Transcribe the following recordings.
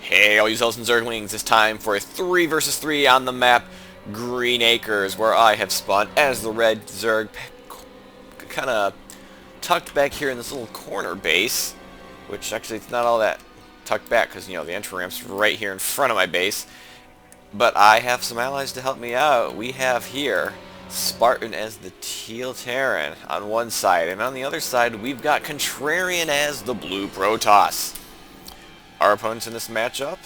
Hey, all you Zells and Zerglings, it's time for a 3 versus 3 on the map Green Acres, where I have spawned as the red Zerg, kind of tucked back here in this little corner base, which actually it's not all that tucked back because, you know, the entry ramp's right here in front of my base. But I have some allies to help me out. We have here Spartan as the Teal Terran on one side, and on the other side we've got Contrarian as the Blue Protoss. Our opponents in this matchup,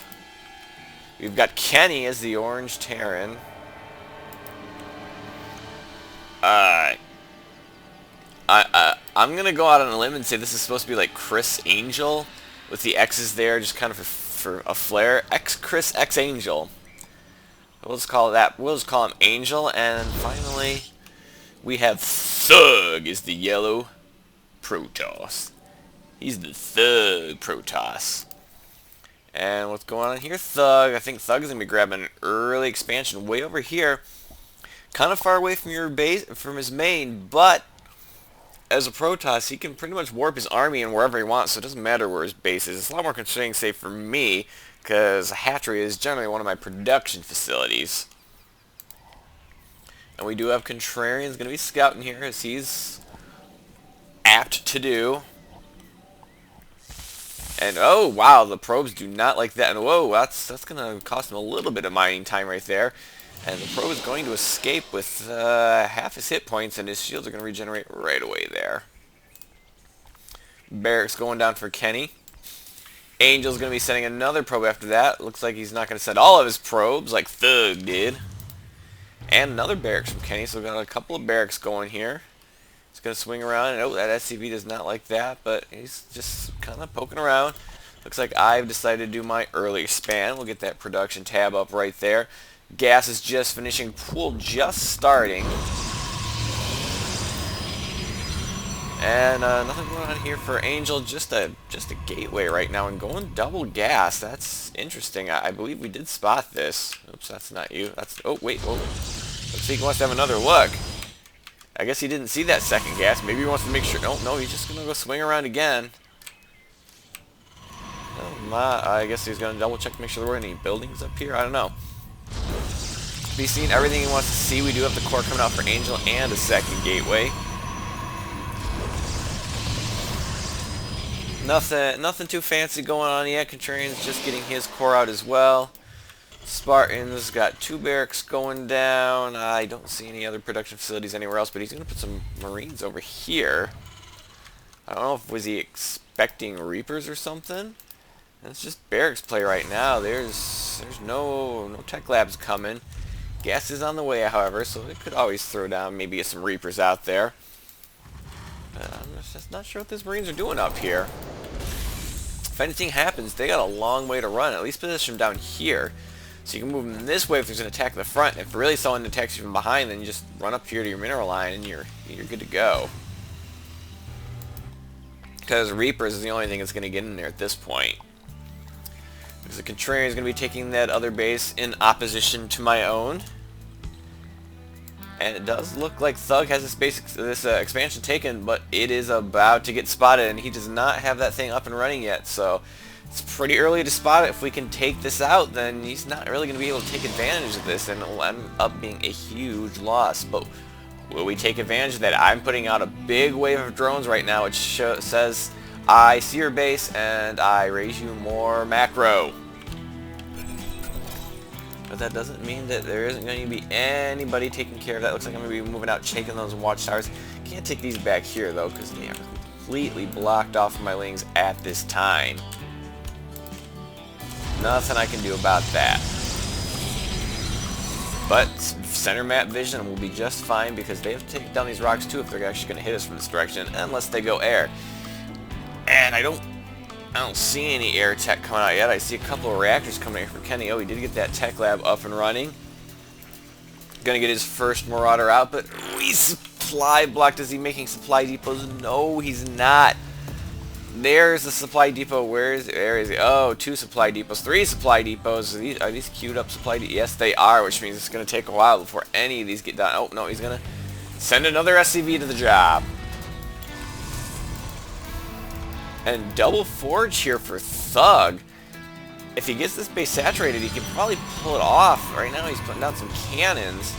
we've got Kenny as the Orange Terran. I'm gonna go out on a limb and say this is supposed to be like Chris Angel, with the X's there, just kind of for a flair. Chris X Angel. We'll just call it that. We'll just call him Angel. And finally, we have Thug is the yellow Protoss. He's the Thug Protoss. And what's going on here? Thug. I think Thug is going to be grabbing an early expansion way over here. Kind of far away from your base, from his main, but as a Protoss, he can pretty much warp his army in wherever he wants, so it doesn't matter where his base is. It's a lot more constraining, say, for me, because a hatchery is generally one of my production facilities. And we do have Contrarian's going to be scouting here, as he's apt to do. And oh wow, the probes do not like that. And whoa, that's gonna cost him a little bit of mining time right there. And the probe is going to escape with half his hit points, and his shields are going to regenerate right away there. Barracks going down for Kenny. Angel's going to be sending another probe after that. Looks like he's not going to send all of his probes like Thug did. And another barracks from Kenny, so we've got a couple of barracks going here. He's going to swing around, and oh, that SCV does not like that, but he's just kind of poking around. Looks like I've decided to do my early span. We'll get that production tab up right there. Gas is just finishing, pool just starting. And nothing going on here for Angel, just a gateway right now, and going double gas. That's interesting. I believe we did spot this. Oops, that's not you. That's, oh, wait, oh. Looks like he wants to have another look. I guess he didn't see that second gas. Maybe he wants to make sure. No, he's just going to go swing around again. Oh my, I guess he's going to double check to make sure there weren't any buildings up here. I don't know. Be seen everything he wants to see. We do have the core coming out for Angel and a second gateway. Nothing too fancy going on yet. Contrarian's just getting his core out as well. Spartan's got two barracks going down. I don't see any other production facilities anywhere else, but he's going to put some Marines over here. I don't know if was he expecting Reapers or something. It's just barracks play right now. There's no tech labs coming. Gas is on the way, however, so it could always throw down maybe some Reapers out there. I'm just not sure what these Marines are doing up here. If anything happens, they got a long way to run. At least position them down here. So you can move them this way if there's an attack at the front. If really someone attacks you from behind, then you just run up here to your mineral line and you're good to go. Because Reapers is the only thing that's going to get in there at this point. Because the Contrarian is going to be taking that other base in opposition to my own. And it does look like Thug has this expansion taken, but it is about to get spotted, and he does not have that thing up and running yet. So it's pretty early to spot it. If we can take this out, then he's not really going to be able to take advantage of this, and it will end up being a huge loss. But will we take advantage of that? I'm putting out a big wave of drones right now, which says, I see your base, and I raise you more macro. But that doesn't mean that there isn't going to be anybody taking care of that. Looks like I'm going to be moving out, checking those watchtowers. Can't take these back here, though, because they are completely blocked off from my wings at this time. Nothing I can do about that. But center map vision will be just fine, because they have to take down these rocks, too, if they're actually going to hit us from this direction, unless they go air. And I don't see any air tech coming out yet. I see a couple of reactors coming in from Kenny. Oh, he did get that tech lab up and running. Gonna get his first Marauder out, but he's supply blocked. Is he making supply depots? No, he's not. There's the supply depot. Where is he? Oh, 2 supply depots, 3 supply depots. Are these queued up supply depots? Yes, they are, which means it's gonna take a while before any of these get done. Oh, no, he's gonna send another SCV to the job. And double forge here for Thug. if he gets this base saturated, he can probably pull it off. Right now he's putting down some cannons,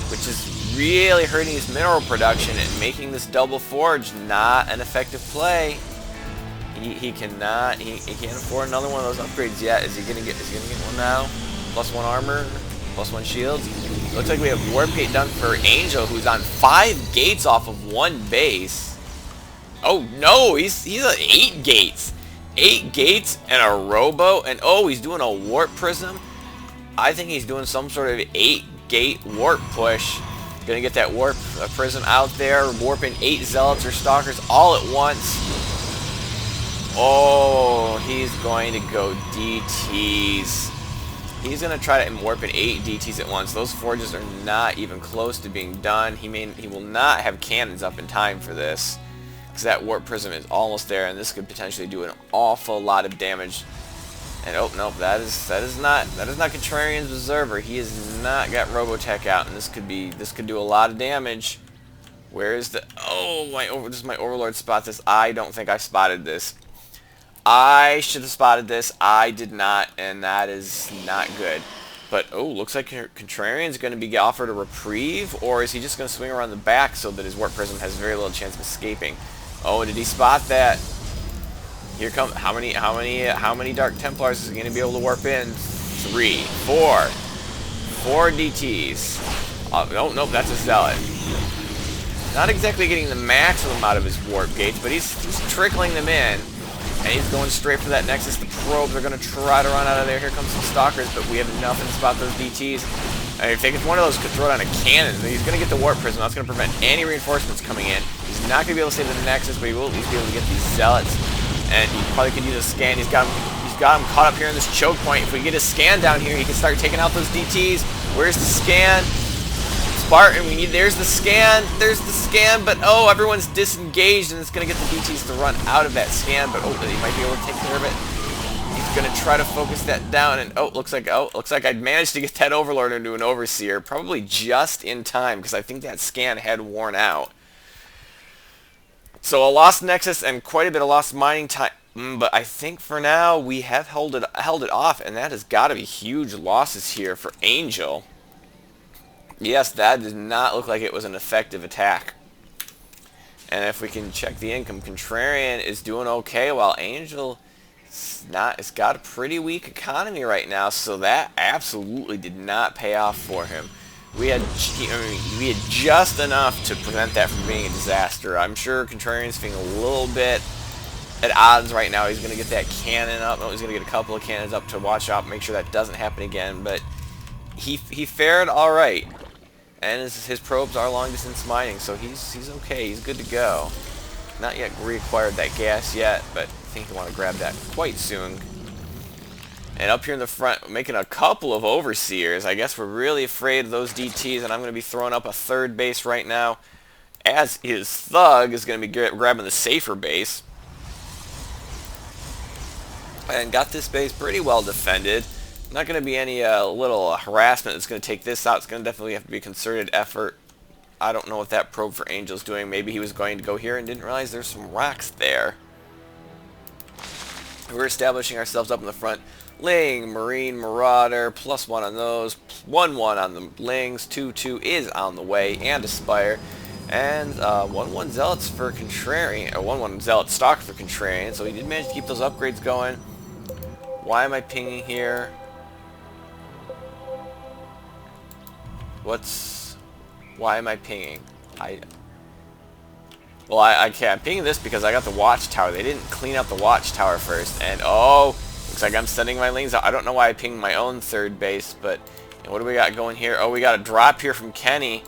which is really hurting his mineral production and making this double forge not an effective play. He cannot, he can't afford another one of those upgrades yet. Is he gonna get one now? +1 armor, +1 shields. Looks like we have warp gate done for Angel, who's on 5 gates off of 1 base. Oh no, he's at 8 gates. 8 gates and a robo, and oh, he's doing a warp prism. I think he's doing some sort of 8-gate warp push. Gonna get that warp prism out there, warping 8 zealots or stalkers all at once. Oh, he's going to go DTs. He's going to try to warp in 8 DTs at once. Those forges are not even close to being done. He will not have cannons up in time for this, because that warp prism is almost there, and this could potentially do an awful lot of damage. And oh nope, that is not Contrarian's Observer. He has not got Robotech out, and this could do a lot of damage. Where is the does my Overlord spot this? I don't think I spotted this. I should have spotted this. I did not, and that is not good. But, oh, looks like Contrarian's going to be offered a reprieve, or is he just going to swing around the back so that his Warp Prism has very little chance of escaping? Oh, did he spot that? Here come, how many Dark Templars is he going to be able to warp in? 3, 4. 4 DTs. Nope, that's a Zealot. Not exactly getting the maximum out of his warp gates, but he's trickling them in. And he's going straight for that Nexus. The probes are going to try to run out of there. Here comes some Stalkers, but we have nothing to spot those DTs. I think if one of those could throw down a cannon, he's going to get the Warp Prism. That's going to prevent any reinforcements coming in. He's not going to be able to save the Nexus, but he will at least be able to get these Zealots. And he probably could use a scan. He's got him caught up here in this choke point. If we get a scan down here, he can start taking out those DTs. Where's the scan? Spartan, there's the scan, but oh, everyone's disengaged, and it's going to get the DTs to run out of that scan, but oh, he might be able to take care of it. He's going to try to focus that down, and looks like I'd managed to get that Overlord into an Overseer, probably just in time, because I think that scan had worn out. So a lost Nexus and quite a bit of lost mining time, but I think for now we have held it off, and that has got to be huge losses here for Angel. Yes, that does not look like it was an effective attack. And if we can check the income, Contrarian is doing okay, while Angel it's got a pretty weak economy right now, so that absolutely did not pay off for him. We had just enough to prevent that from being a disaster. I'm sure Contrarian's feeling a little bit at odds right now. He's going to get that cannon up. No, he's going to get a couple of cannons up to watch out, make sure that doesn't happen again. But he fared all right. And his probes are long distance mining, so he's okay. He's good to go. Not yet reacquired that gas yet, but I think he'll want to grab that quite soon. And up here in the front, making a couple of Overseers. I guess we're really afraid of those DTs, and I'm going to be throwing up a 3rd base right now, as his Thug is going to be grabbing the safer base. And got this base pretty well defended. Not going to be any little harassment that's going to take this out. It's going to definitely have to be a concerted effort. I don't know what that probe for Angel's doing. Maybe he was going to go here and didn't realize there's some rocks there. We're establishing ourselves up in the front. Ling, Marine, Marauder, +1 on those. 1-1 on the Lings. 2-2 is on the way, and Aspire. And 1-1 Zealots for Contrarian. Or 1-1 Zealot Stock for Contrarian. So he did manage to keep those upgrades going. Why am I pinging here? Why am I pinging? I'm pinging this because I got the watchtower. They didn't clean up the watchtower first, and oh, looks like I'm sending my Lings out. I don't know why I pinged my own 3rd base, but what do we got going here? Oh, we got a drop here from Kenny.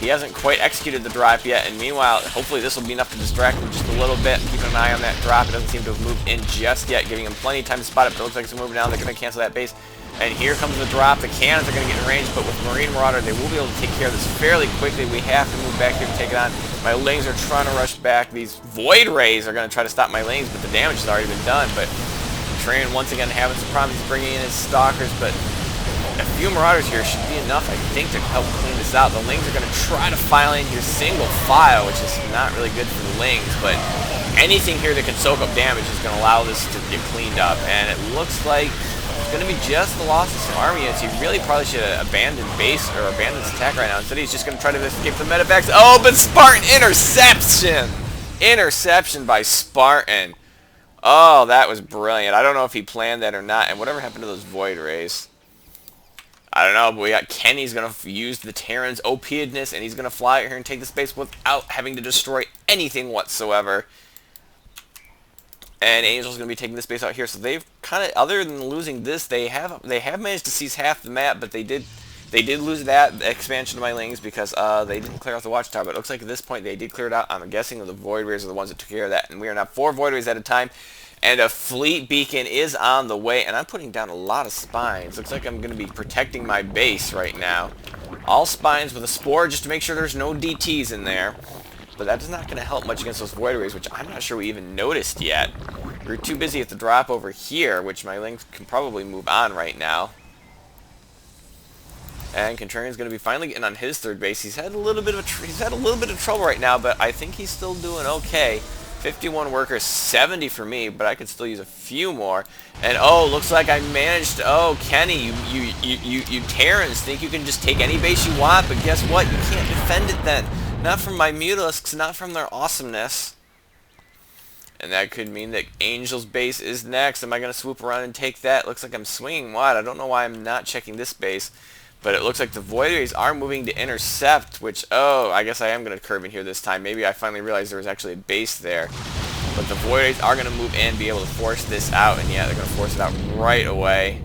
He hasn't quite executed the drop yet, and meanwhile, hopefully this will be enough to distract him just a little bit. Keeping an eye on that drop. It doesn't seem to have moved in just yet, giving him plenty of time to spot it, but it looks like it's moving down. They're going to cancel that base. And here comes the drop. The cannons are going to get in range, but with Marine Marauder, they will be able to take care of this fairly quickly. We have to move back here to take it on. My Lings are trying to rush back. These Void Rays are going to try to stop my Lings, but the damage has already been done. But Contrarian once again having some problems bringing in his Stalkers, but a few Marauders here should be enough, I think, to help clean this out. The Lings are going to try to file in here single file, which is not really good for the Lings, but anything here that can soak up damage is going to allow this to get cleaned up. And it looks like going to be just the loss of some army units. He really probably should have abandoned base or abandoned his attack right now. Instead, he's just going to try to escape the medevacs. Oh, but Spartan interception! Interception by Spartan. Oh, that was brilliant. I don't know if he planned that or not. And whatever happened to those Void Rays? I don't know, but we got Kenny's going to use the Terran's OP-edness, and he's going to fly out here and take the space without having to destroy anything whatsoever. And Angel's going to be taking the space out here. So they've kind of, other than losing this, they have managed to seize half the map, but they did lose that expansion of my Lings because they didn't clear out the Watchtower. But it looks like at this point they did clear it out. I'm guessing the Void Rays are the ones that took care of that. And we are now 4 Void Rays at a time. And a fleet beacon is on the way. And I'm putting down a lot of spines. Looks like I'm going to be protecting my base right now. All spines with a spore just to make sure there's no DTs in there. But that is not going to help much against those Void Rays, which I'm not sure we even noticed yet. We're too busy at the drop over here, which my Lings can probably move on right now. And Contrarian's going to be finally getting on his third base. He's had a little bit of trouble right now, but I think he's still doing okay. 51 workers, 70 for me, but I could still use a few more. And oh, looks like I managed to, oh, Kenny, you Terrans think you can just take any base you want, but guess what? You can't defend it then. Not from my Mutalisks, not from their awesomeness. And that could mean that Angel's base is next. Am I going to swoop around and take that? Looks like I'm swinging wide. I don't know why I'm not checking this base. But it looks like the Void Rays are moving to intercept, which, oh, I guess I am going to curve in here this time. Maybe I finally realized there was actually a base there. But the Void Rays are going to move in, be able to force this out, and yeah, they're going to force it out right away.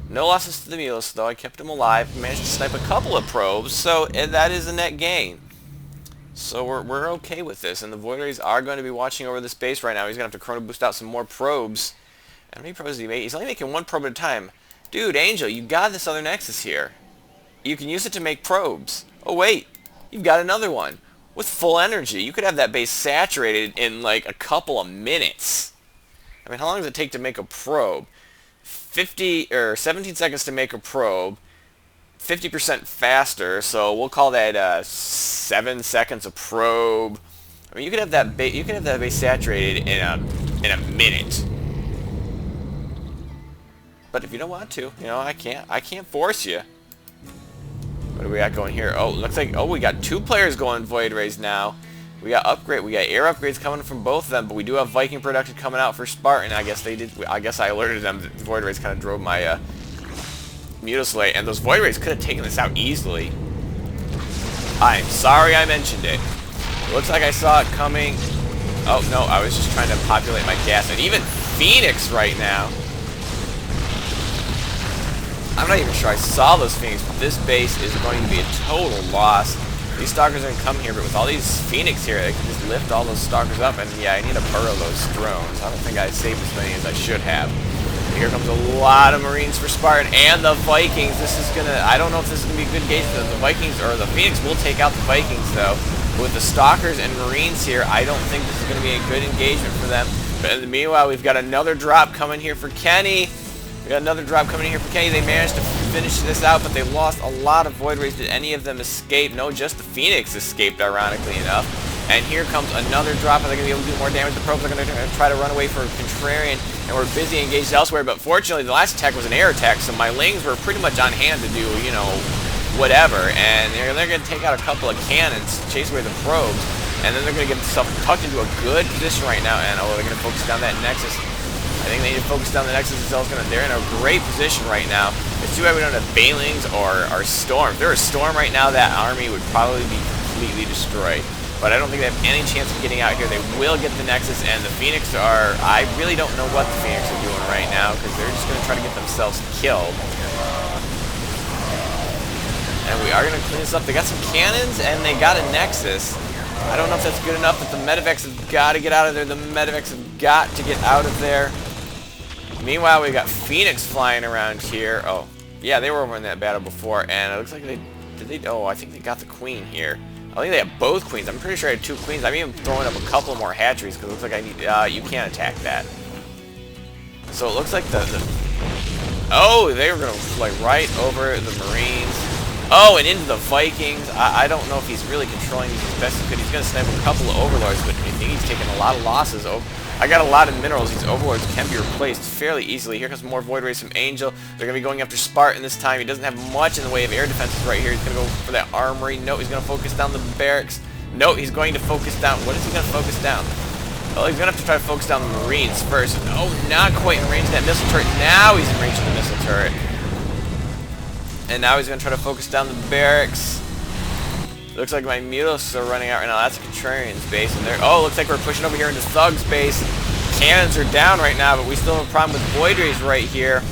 No losses to the Mules, though. I kept him alive, managed to snipe a couple of probes, so that is a net gain. So we're okay with this, and the Void Rays are going to be watching over this base right now. He's going to have to chrono boost out some more probes. How many probes did he make? He's only making 1 probe at a time. Dude, Angel, you got this other Nexus here. You can use it to make probes. Oh wait, you've got another one with full energy. You could have that base saturated in like a couple of minutes. I mean, how long does it take to make a probe? 17 seconds to make a probe. 50% faster, so we'll call that 7 seconds a probe. I mean, you could have that base saturated in a minute. But if you don't want to, you know, I can't force you. What do we got going here? Oh, looks like, oh, we got 2 players going Void Rays now. We got air upgrades coming from both of them, but we do have Viking production coming out for Spartan. I guess I alerted them that Void Rays kind of drove my Mutislate, and those Void Rays could have taken this out easily. I'm sorry I mentioned it. It looks like I saw it coming. Oh, no, I was just trying to populate my gas. And even Phoenix right now. I'm not even sure I saw those Phoenix, but this base is going to be a total loss. These Stalkers are going to come here, but with all these Phoenix here, I can just lift all those Stalkers up, and yeah, I need to burrow those drones. I don't think I saved as many as I should have. Here comes a lot of Marines for Spartan, and the Vikings. This is going to, I don't know if this is going to be a good gauge for them. The Vikings, or the Phoenix will take out the Vikings, though. With the Stalkers and Marines here, I don't think this is going to be a good engagement for them. But in the meanwhile, we've got another drop coming here for Kenny. We got another drop coming in here for Kenny. They managed to finish this out, but they lost a lot of Void Rays. Did any of them escape? No, just the Phoenix escaped, ironically enough. And here comes another drop. Are they going to be able to do more damage? The probes are going to try to run away for Contrarian, and we're busy engaged elsewhere. But fortunately, the last attack was an air attack, so my Lings were pretty much on hand to do, you know, whatever. And they're going to take out a couple of cannons, chase away the probes, and then they're going to get themselves tucked into a good position right now. And oh, they're going to focus down that Nexus. I think they need to focus down the Nexus themselves. They're in a great position right now. It's too bad we don't have Banelings or Storm. If there was Storm right now, that army would probably be completely destroyed. But I don't think they have any chance of getting out here. They will get the Nexus, and the Phoenix are... I really don't know what the Phoenix are doing right now, because they're just going to try to get themselves killed. And we are going to clean this up. They got some cannons, and they got a Nexus. I don't know if that's good enough, but the Medivacs have got to get out of there. The Medivacs have got to get out of there. Meanwhile, we got Phoenix flying around here. Oh, yeah, they were over in that battle before, and it looks like oh, I think they got the Queen here. I think they have both Queens. I'm pretty sure I had 2 Queens. I'm even throwing up a couple more hatcheries, because it looks like I need, you can't attack that. So it looks like oh, they were going to fly right over the Marines. Oh, and into the Vikings. I don't know if he's really controlling these as best he could. He's going to snipe a couple of Overlords, but I think he's taking a lot of losses I got a lot of minerals. These overlords can be replaced fairly easily. Here comes more Void Rays from Angel. They're going to be going after Spartan this time. He doesn't have much in the way of air defenses right here. He's going to go for that armory. No, he's going to focus down the barracks. No, he's going to focus down. What is he going to focus down? Well, he's going to have to try to focus down the Marines first. Oh, not quite in range of that missile turret. Now he's in range of the missile turret. And now he's going to try to focus down the barracks. Looks like my Mutos are running out right now. That's a Contrarian's base. And oh, looks like we're pushing over here into Thug's base. Cannons are down right now, but we still have a problem with Void Rays right here.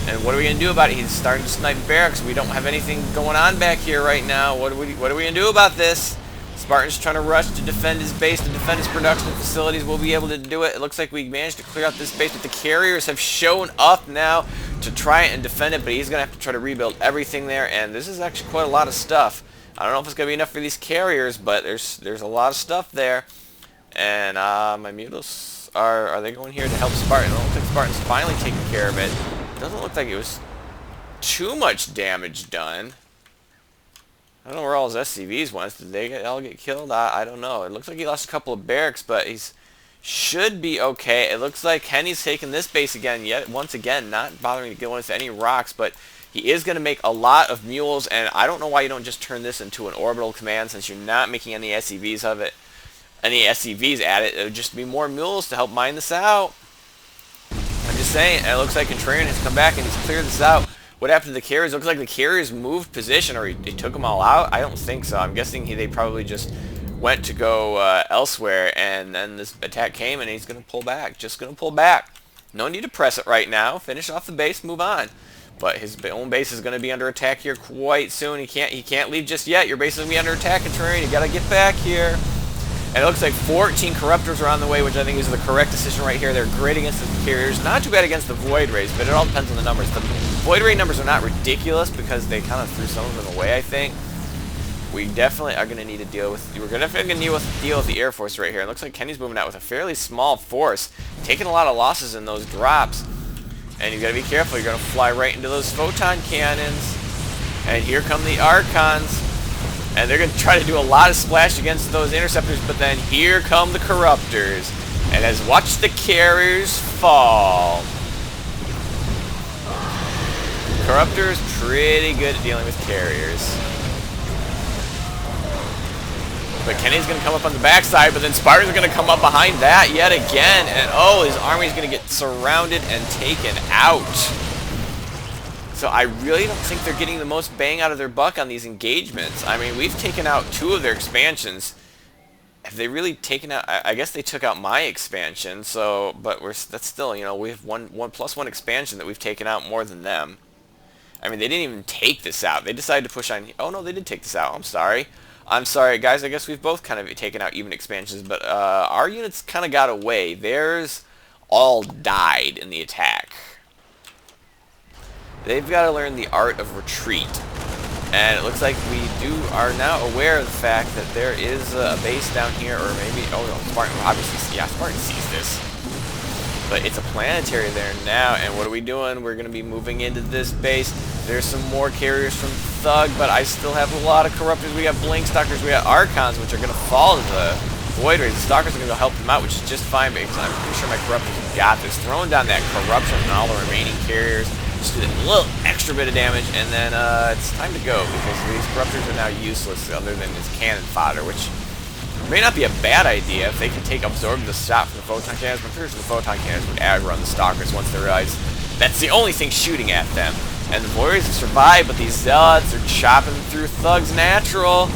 And what are we going to do about it? He's starting to snipe barracks. We don't have anything going on back here right now. What are we going to do about this? Spartan's trying to rush to defend his base, to defend his production facilities. We'll be able to do it. It looks like we managed to clear out this base, but the carriers have shown up now to try and defend it, but he's going to have to try to rebuild everything there, and this is actually quite a lot of stuff. I don't know if it's going to be enough for these carriers, but there's a lot of stuff there. And my Mutos, are they going here to help Spartan? I don't think Spartan's finally taking care of it. Doesn't look like it was too much damage done. I don't know where all his SCVs went. Did they all get killed? I don't know. It looks like he lost a couple of barracks, but he's should be okay. It looks like Henny's taking this base again, yet once again, not bothering to go into any rocks, but he is going to make a lot of mules, and I don't know why you don't just turn this into an orbital command since you're not making any SCVs of it. Any SCVs at it. It would just be more mules to help mine this out. I'm just saying, it looks like Contrarian has come back and he's cleared this out. What happened to the carriers? Looks like the carriers moved position, or he took them all out. I don't think so. I'm guessing they probably just went to go elsewhere, and then this attack came, and he's going to pull back. Just going to pull back. No need to press it right now. Finish off the base, move on. But his own base is going to be under attack here quite soon. He can't leave just yet. Your base is going to be under attack, Contrarian. You got to get back here. And it looks like 14 Corruptors are on the way, which I think is the correct decision right here. They're great against the carriers. Not too bad against the Void Rays, but it all depends on the numbers. The Void Ray numbers are not ridiculous because they kind of threw some of them away, I think. We definitely are going to need to deal with... We're definitely going to deal with the Air Force right here. It looks like Kenny's moving out with a fairly small force, taking a lot of losses in those drops. And you've got to be careful. You're going to fly right into those photon cannons. And here come the Archons. And they're going to try to do a lot of splash against those interceptors, but then here come the Corruptors. And watch the carriers fall. Corruptors pretty good at dealing with carriers. But Kenny's going to come up on the backside, but then Spartan's going to come up behind that yet again. And oh, his army's going to get surrounded and taken out. So I really don't think they're getting the most bang out of their buck on these engagements. I mean, we've taken out 2 of their expansions. Have they really taken out... I guess they took out my expansion, so... But that's still, you know, we have one plus one expansion that we've taken out more than them. I mean, they didn't even take this out. They decided to push on... Oh, no, they did take this out. I'm sorry. I'm sorry, guys. I guess we've both kind of taken out even expansions, but our units kind of got away. Theirs all died in the attack. They've got to learn the art of retreat. And it looks like we are now aware of the fact that there is a base down here, or maybe... Oh, no, Spartan obviously... Yeah, Spartan sees this. But it's a planetary there now, and what are we doing? We're going to be moving into this base. There's some more carriers from Thug, but I still have a lot of Corruptors. We got Blink Stalkers, we got Archons, which are going to fall to the Void Rays. The Stalkers are going to help them out, which is just fine, because I'm pretty sure my Corruptors have got this. Throwing down that Corruption on all the remaining carriers. Just do a little extra bit of damage, and then it's time to go, because these Corruptors are now useless other than as cannon fodder, which may not be a bad idea if they can absorb the shot from the photon cannons, but I'm pretty sure the photon cannons would aggro the Stalkers once they realize that's the only thing shooting at them. And the Warriors have survived, but these Zealots are chopping through Thug's natural.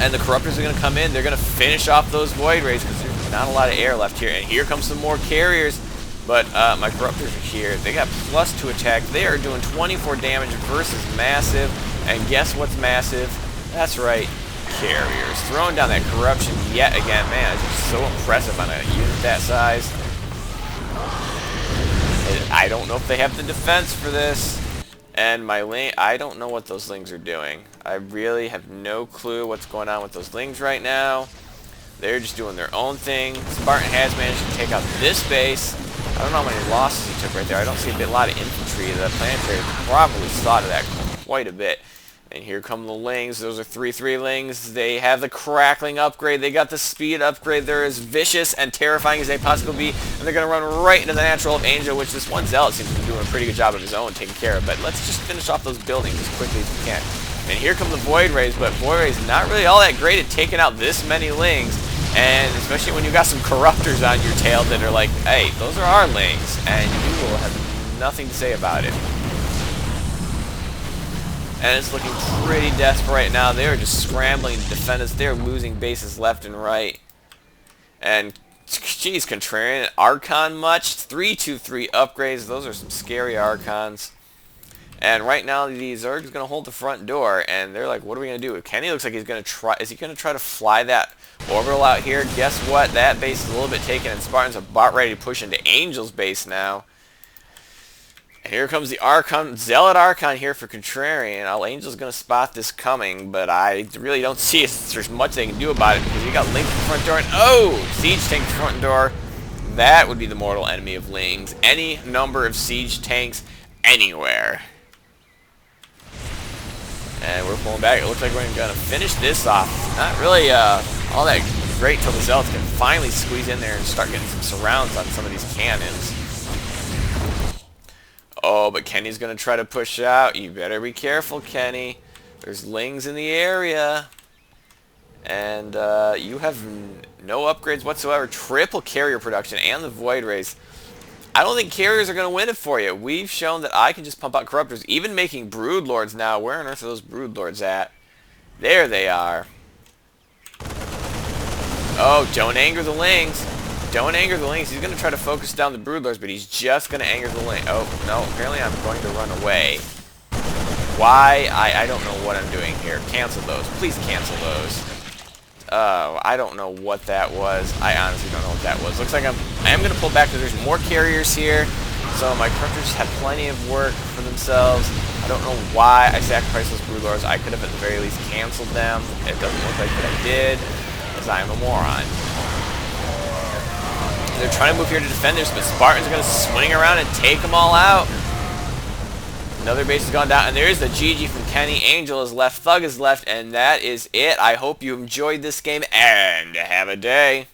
And the Corruptors are going to come in. They're going to finish off those Void Rays because there's not a lot of air left here. And here comes some more carriers. But my Corruptors are here. They got +2 attack. They are doing 24 damage versus massive. And guess what's massive? That's right, carriers. Throwing down that Corruption yet again. Man, it's just so impressive on a unit that size. I don't know if they have the defense for this. And my I don't know what those Lings are doing. I really have no clue what's going on with those Lings right now. They're just doing their own thing. Spartan has managed to take out this base. I don't know how many losses he took right there. I don't see a lot of infantry. The planetary probably saw to that quite a bit. And here come the Lings. Those are 3/3 Lings. They have the crackling upgrade. They got the speed upgrade. They're as vicious and terrifying as they possibly be. And they're going to run right into the natural of Angel, which this one Zealot seems to be doing a pretty good job of his own taking care of. But let's just finish off those buildings as quickly as we can. And here come the Void Rays, but Void Rays not really all that great at taking out this many Lings. And especially when you got some Corruptors on your tail that are like, hey, those are our Lings. And you will have nothing to say about it. And it's looking pretty desperate right now. They are just scrambling to defend us. They're losing bases left and right. And, geez, Contrarian, Archon much? 3/2/3 upgrades. Those are some scary Archons. And right now, the Zerg's going to hold the front door. And they're like, what are we going to do? Kenny looks like he's going to try. Is he going to try to fly that orbital out here? Guess what? That base is a little bit taken. And Spartan's about ready to push into Angel's base now. And here comes the Archon, Zealot Archon here for Contrarian. Angel's going to spot this coming, but I really don't see if there's much they can do about it because you got Link at the front door and, oh! Siege tank at the front door. That would be the mortal enemy of Lings. Any number of siege tanks anywhere. And we're pulling back. It looks like we're going to finish this off. Not really all that great until the Zealots can finally squeeze in there and start getting some surrounds on some of these cannons. Oh, but Kenny's going to try to push out. You better be careful, Kenny. There's Lings in the area. And you have no upgrades whatsoever. Triple carrier production and the Void Rays. I don't think carriers are going to win it for you. We've shown that I can just pump out Corruptors. Even making Broodlords now. Where on earth are those Broodlords at? There they are. Oh, don't anger the Lings. Don't anger the Lings. He's going to try to focus down the Broodlords, but he's just going to anger the Lings. Oh, no. Apparently I'm going to run away. Why? I don't know what I'm doing here. Cancel those. Please cancel those. Oh, I don't know what that was. I honestly don't know what that was. Looks like I am going to pull back because there's more carriers here. So my Corruptors have plenty of work for themselves. I don't know why I sacrificed those Broodlords. I could have at the very least canceled them. It doesn't look like that I did, because I am a moron. They're trying to move here to defend this, but Spartans are going to swing around and take them all out. Another base has gone down, and there's the GG from Kenny. Angel is left, Thug is left, and that is it. I hope you enjoyed this game, and have a day.